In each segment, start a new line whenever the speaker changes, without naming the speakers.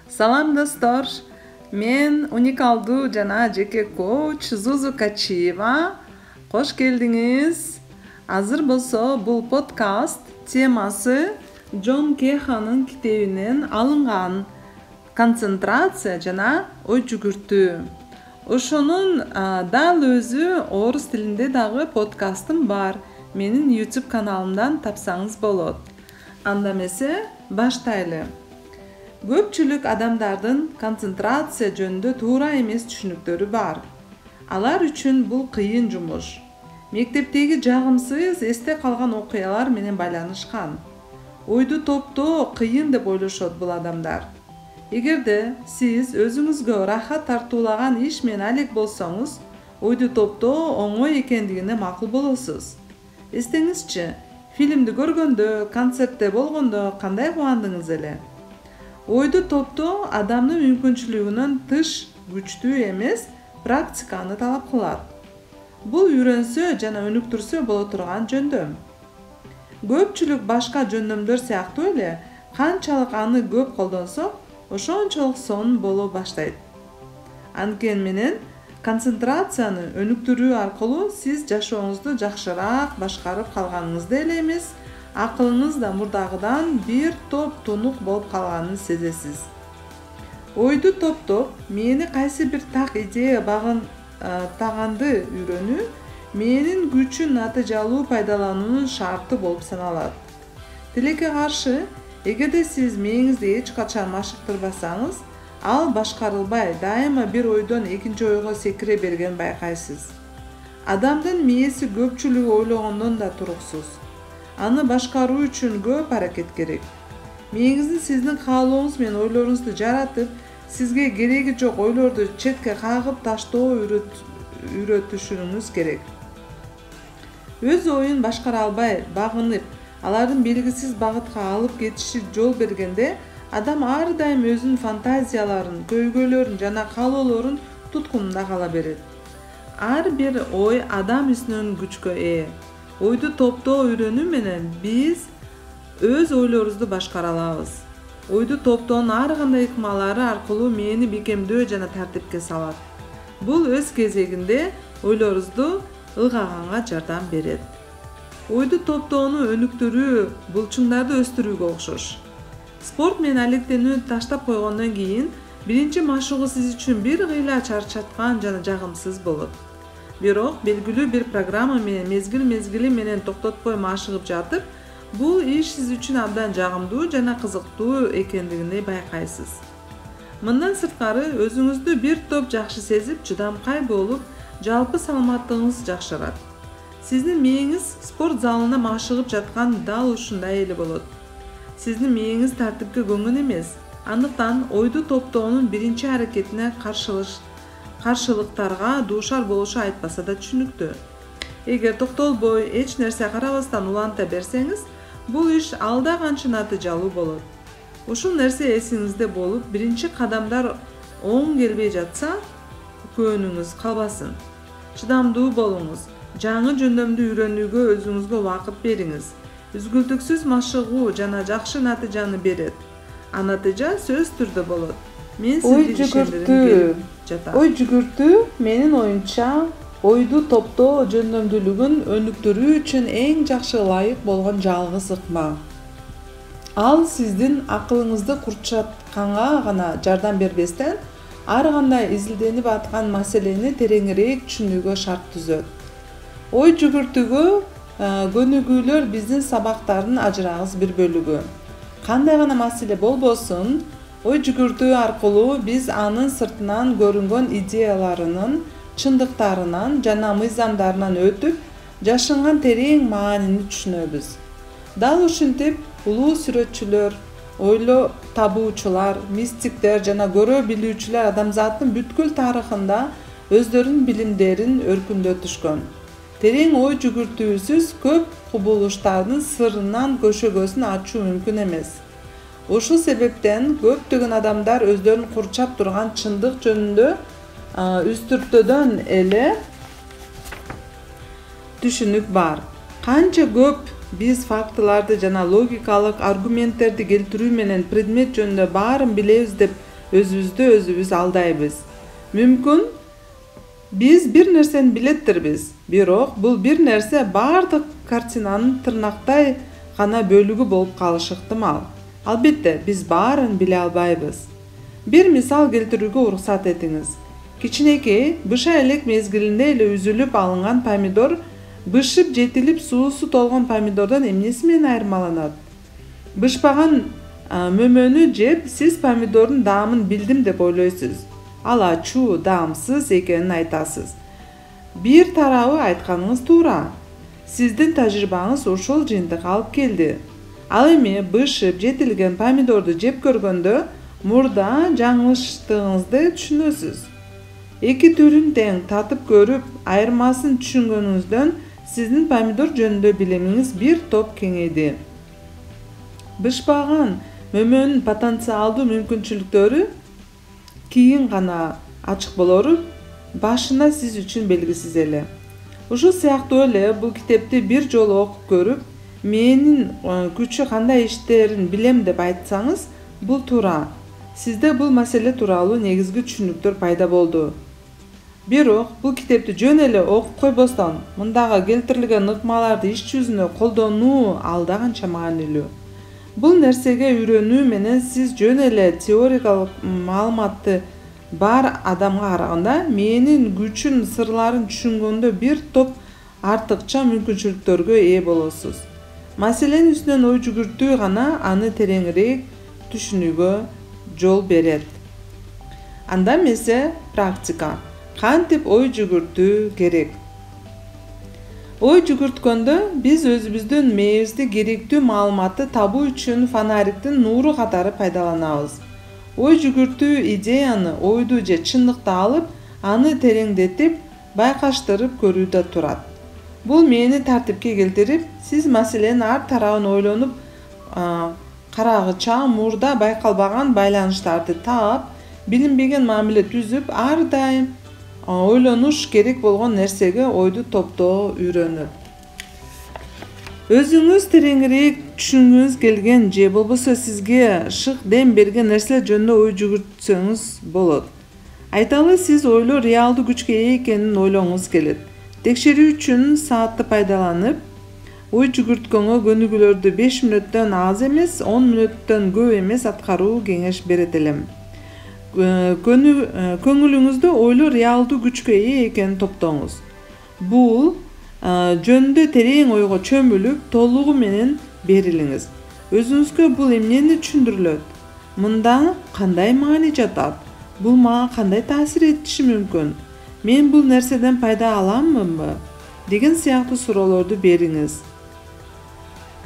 Салам достор, мен уникалдуу жана жеке коуч Зузу Качиева. Кош келдиңиз. Азыр болсо бул подкаст темасы Джон Кеханын китебинен алынган концентрация жана ой жүгүртүү. Ошонун дал өзү орус тилинде дагы подкастым бар. Менин YouTube каналымдан тапсаңыз болот. Анда эмесе баштайлы. Көпчүлүк адамдардын концентрация жөнүндө туура эмес түшүнүктөрү бар. Алар үчүн бул кыйын жумуш. Мектептеги жагымсыз эсте калган окуялар менен байланышкан. Ойду топтоо кыйын деп ойлошот бул адамдар. Эгерде сиз өзүңүзгө рахат тартуулаган иш менен алек болсоңуз, ойду топтоо оңой экендигине макул болосуз. Эстеңизчи, фильмди көргөндө, концертте болгондо кандай кубандыңыз эле? Ойду топтоо адамдын мүмкүнчүлүгүнөн тыш күчтүү эмес, практиканы талап кылат. Бул үйрөнсө жана өнүктүрсө боло турган жөндөм. Көпчүлүк башка жөндөмдөр сыяктуу эле, канчалык аны көп колдонсок, ошончолук сонун боло баштайт. Анткени менен концентрацияны өнүктүрүү аркылуу сиз жашооңузду жакшыраак башкарып калганыңызды эле эмес, акылыңыз да мурдагыдан бир топ тунук болуп калганын сезесиз. Ойду топтоп, мени кайсы бир так идея багынтаганды үйрөнүү менин күчүн натыйжалуу пайдалануунун шарты болуп саналат. Тилекке каршы, эгерде сиз мээңизди эч качан машыктырбасаңыз, ал башкарылбай, дайыма бир ойдон экинчи ойго секире берген байкайсыз. Адамдын мээси көпчүлүгү ойлогондон да туруксуз. Аны башкаруу үчүн көп аракет керек. Мээңизди сиздин каалооңуз менен ойлоруңузду жаратып, сизге кереги жок ойлорду четке кагып таштоо үйрөтүшүңүз керек. Өз оюн башкара албай, багынып, алардын белгисиз багытка алып кетиши жол бергенде, адам ар дайым өзүнүн фантазияларын, көйгөйлөрүн жана каалоолорун туткунунда кала берет. Ар бир ой адам үстүнөн күчкө ээ. Ойду топтоо үйрөнүү менен биз өз ойлорубузду башкара алабыз. Ойду топтоонун ар кандай ыкмалары аркылуу мээни бекемдөө жана тартипке салат. Бул өз кезегинде ойлорубузду ылгаганга жардам берет. Ойду топтоону өнүктүрүү булчуңдарды өстүрүүгө окшош. Спорт менен алектенүүнү таштап койгондон кийин биринчи машыгуу сиз үчүн бир кыйла чарчаткан жана жагымсыз болот. Бирок белгилүү бир программа менен мезгил менен токтотпой машыгып жатып, бул иш сиз үчүн абдан жагымдуу жана кызыктуу экендигин байкайсыз. Мындан сырткары, өзүңүздү бир топ жакшы сезип, чыдамкай болуп, жалпы саламаттыгыңыз жакшырат. Сиздин мээңиз спорт залына машыгып жаткан дал ушундай эле болот. Сиздин мээңиз тартипке көңгөн эмес. Андыктан ойду топтоонун биринчи аракетине каршылыктарга дуушар болушу айтпаса да түшүнүктүү. Эгер токтолбой, эч нерсе карабастан уланта берсеңиз, бул иш алда канча натыйжалуу болот. Ушул нерсе эсиңизде болуп, биринчи кадамдар оң келбей жатса, көөнүңүз калбасын. Чыдамдуу болуңуз. Жаңы жөндөмдү үйрөнүүгө өзүңүзгө убакыт бериңиз. Үзгүлтүксүз машыгуу жана жакшы натыйжаны берет. А натыйжа сөз түрдө болот. Мен сизди ишендирим келип жатат. Ой жүгүртүү менин оюмча ойду топтоо жөндөмдүүлүгүн өнүктүрүү үчүн эң жакшы ылайык болгон жалгыз ыкма. Ал сиздин акылыңызды курчатканга гана жардам бербестен, ар кандай изилденип аткан маселени тереңирээк түшүнүүгө шарт түзөт. Ой жүгүртүүгө көнүгүүлөр биздин сабактардын ажырагыс бир бөлүгү. Кандай гана маселе болбосун, ой жүгүртүү аркылуу биз анын сыртынан көрүнгөн идеяларынын чындыктарынан жана мыйзамдарынан өтүп, жашынган терең маанини түшүнөбүз. Дал ушинтип, улуу сүрөтчүлөр, ойло табуучулар, мистиктер жана көрө билүүчүлөр адамзаттын бүткүл тарыхында өздөрүнүн билимдерин өркүндөтүшкөн. Терең ой жүгүртүүсүз көп кубулуштардын сырынан көшөгөсүн ачуу мүмкүн эмес. Ушул себептен көптөгөн адамдар өздөрүн курчап турган чындык жөнүндө үстүртөдөн эле түшүнүк бар. Канча көп биз фактыларды жана логикалык аргументтерди келтирүү менен предмет жөнүндө баарын билебиз деп өзүбүздү өзүбүз алдайбыз. Мүмкүн биз бир нерсени билетирбиз, бирок бул бир нерсе бардык картинанын тырнактай гана бөлүгү болуп калышы ыктымал. Албетте, биз баарын биле албайбыз. Бир мисал келтирүүгө уруксат этиңиз. Кичинекей, быша элек мезгилинде эле үзүлүп алынган помидор бышып жетилип суусу толгон помидордон эмнеси менен айырмаланат? Бышпаган мөмөнү жеп, сиз помидордун даамын билдим деп ойлойсуз. Ал ачуу, даамсыз экенин айтасыз. Бир тарабы айтканыңыз туура. Сиздин тажрыйбаңыз ошол жыйынтыкка алып келди. Ал эми бышып жетилген помидорду жеп көргөндө мурда жаңылыштыгыңызды түшүнөсүз. Эки түрүн тең татып көрүп, айырмасын түшүнгөнүңүздөн сиздин помидор жөнүндө билимиңиз бир топ кеңейди. Бышпаган мөмөнүн потенциалдуу мүмкүнчүлүктөрү кийин гана ачык болору башына сиз үчүн белгисиз эле. Ушул сыяктуу эле бул китепти бир жолу окуп көрүп, менин күчү кандай иштерин билем деп айтсаңыз, бул туура. Сизде бул маселе тууралуу негизги түшүнүктөр пайда болду. Бирок бул китепти жөн эле окуп койбостон, мындагы келтирилген ыкмаларды иш жүзүнө колдонуу алда канча маанилүү. Бул нерсеге үйрөнүү менен сиз жөн эле теориялык маалыматы бар адамга караганда менин күчүн сырларын түшүнгөндө бир топ артыкча мүмкүнчүлүктөргө ээ болосуз. Маселенин үстүнөн ой жүгүртүү гана аны тереңирээк түшүнүүгө жол берет. Анда эмесе практика. Кантип ой жүгүртүү керек? Ой жүгүрткөндө биз өзүбүздүн мээбизде керектүү маалыматты табуу үчүн фонариктин нуру катары пайдаланабыз. Ой жүгүртүү идеяны, ойду же чындыкты алып, аны тереңдетип, байкаштырып көрүүдө турат. Бул мээни тартипке келтирип, сиз маселенин ар тарабын ойлонуп карагыча мурда байкалбаган байланыштарды таап, билинбеген мамиле түзүп, ар дайым ойлонуш керек болгон нерсеге ойду топтоо үйрөнөт. Өзүңүз тереңирээк түшүнгүңүз келген же болбосо сизге шык дем берген нерселер жөнүндө ой жүгүртсөңүз болот. Айталы, сиз ойлор реалдуу күчкө ээ экенин ойлогуңуз келет. Текшерүү үчүн саатты пайдаланып, ой жүгүрткөнгө көнүгүүлөрдү 5 мүнөттөн аз эмес, 10 мүнөттөн көп эмес аткаруу кеңеш берет элем. Көңүлүңүздө ойлор реалдуу күчкө ээ экенин топтоңуз. Бул жөнүндө терең ойго чөмүлүп, толугу менен берилиңиз. Өзүңүзгө бул эмнени түшүндүрүлөт? Мында кандай маани жатат? Бул мага кандай таасир этиши мүмкүн? Мен бул нерседен пайда аламмынбы? Деген сыяктуу суроолорду бериңиз.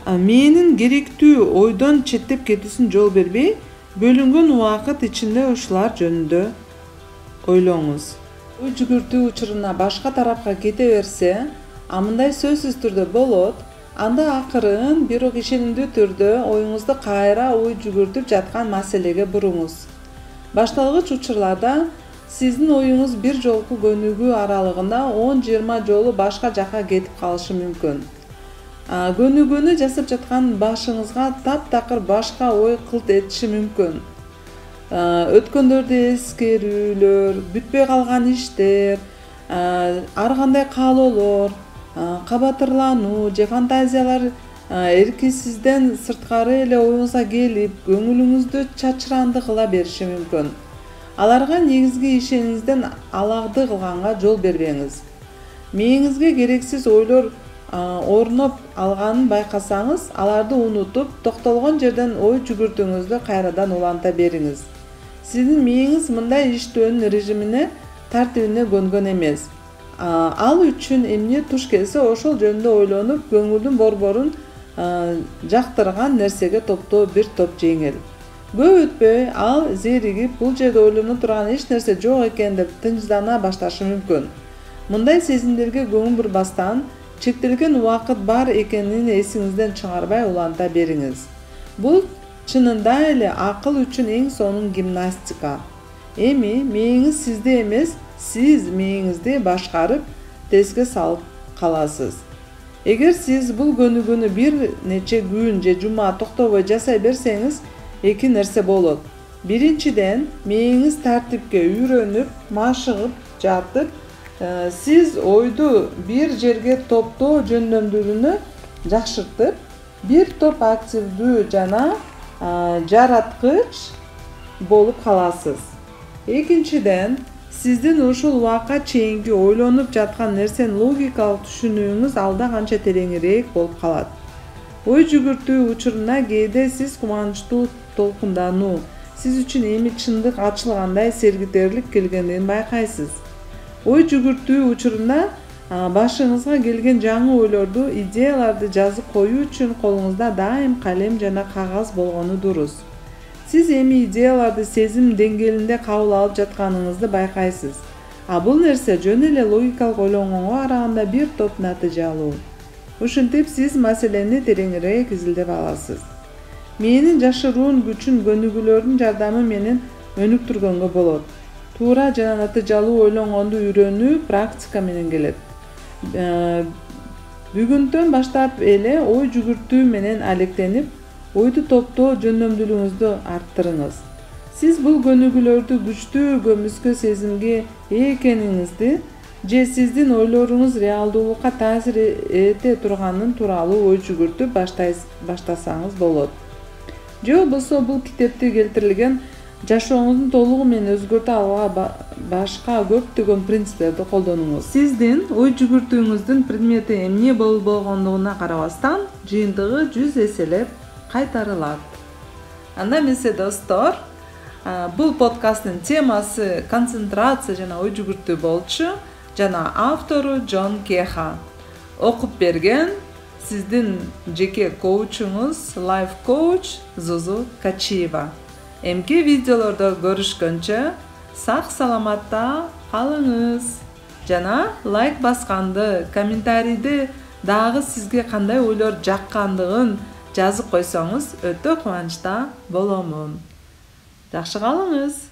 Менин керектүү ойдон четтеп кетүүсүн жол бербей, бөлүнгөн убакыт ичинде ушулар жөнүндө ойлоңуз. Ой жүгүртүү учуруна башка тарапка кете берсе, мындай сөзсүз түрдө болот, анда акырын, бирок ишенимдүү түрдө оюңузду кайра ой жүгүртүп жаткан маселеге буруңуз. Башталгыч учурларда сиздин оюңуз бир жолку көнүгүү аралыгында 10-20 жолу башка жакка кетип калышы мүмкүн. Көнүгүүнү жасап жаткан башыңызга таптакыр башка ой кылт этиши мүмкүн. Өткөндөрдү эскерүүлөр, бүтпөй калган иштер, ар кандай каалоолор, кабатырлануу же фантазиялар эркисизден сырткары эле оюңузга келип, көңүлүңүздү чачыранды кыла бериши мүмкүн. Аларга негизги ишениңизден аларды кылганга жол бербеңиз. Мээңизге керексиз ойлор орноп алганын байкасаңыз, аларды унутуп, токтолгон жерден ой жүгүртүүңүздү кайрадан уланта бериңиз. Сиздин мээңиз мындай иштөөнүн режимине, тартибине көнгөн эмес. Ал үчүн эмне туш келсе ошол жөнүндө ойлонуп, көңүлдүн борборун жактырган нерсеге топтоо бир топ жеңил. Көп өтпөй ал зеригип, бул жерде ойлоно турган эч нерсе жок экен деп тынчдана башташы мүмкүн. Мындай сезимдерге көңүл бурбастан, чектелген убакыт бар экенин эсиңизден чыгарбай уланта бериңиз. Бул чынында эле акыл үчүн эң сонун гимнастика. Эми мээңиз сизде эмес, сиз мээңизди башкарып, теске салып каласыз. Эгер сиз бул көнүгүүнү бир нече күн же жума токтобой жасай берсеңиз, эки нерсе болот. Биринчиден, мээңиз тартипке үйрөнүп, машыгып жатып, siz oydu bir жерге топтоо жөндөмдүүлүгүнү жакшыртып, bir топ активдүү жана жараткыч болуп каласыз. Экинчиден, сиздин ушул убакка чейинки ойлонуп жаткан нерсени логикалык түшүнүүңүз алда канча тереңирээк болуп калат. Ой жүгүртүү учурунда кээде сиз кубанычтуу толкундануу, siz үчүн эми чындык ачылгандай сергитерлик келгендигин байкайсыз. Ой жүгүртүү учурунда башыңызга келген жаңы ойлорду, идеяларды жазып коюу үчүн колуңузда дайым калем жана кагаз болгону дурус. Siz эми идеяларды сезим деңгээлинде кабыл алып жатканыңызды байкайсыз. Бул нерсе жөн эле логикалык ойлонгонго караганда bir топ натыйжа алуу. Ушинтип сиз маселени тереңирээк изилдеп аласыз. Менин жашыруун күчүн көнүгүүлөрдүн жардамы менен өнүктүргөнгө болот. Туура жана натыйжалуу ойлонгонду үйрөнүү практика менен келет. Бүгүндөн баштап эле ой жүгүртүү менен алектенип, ойду топтоо жөндөмдүүлүгүңүздү арттырыңыз. Сиз бул көнүгүүлөрдү күчтүү көмүскө сезимге ээ экениңизди же сиздин ойлоруңуз реалдуулукка таасир эте турганын тууралуу ой жүгүртүп баштасаңыз болот. Же болбосо бул китепте келтирилген жашооңуздун толугу менен өзгөртө алган башка көптөгөн принциптерди колдонуңуз. Сиздин ой жүгүртүүңүздүн предмети эмне болуп болгондугуна карабастан, жыйынтыгы 100 эселеп кайтарылат. Анда эмесе достор, бул подкасттын темасы концентрация жана ой жүгүртүү болчу жана автору Джон Кеха. Окуп берген сиздин жеке коучуңуз, лайф коуч Зузу Качиева. Эмки видеолордо көрүшкөнчө сак саламатта калыңыз. Жана лайк басканды, комментарийди дагы сизге кандай ойлор жаккандыгын жазып койсоңуз өтө кубанычта боломун. Жакшы калыңыз.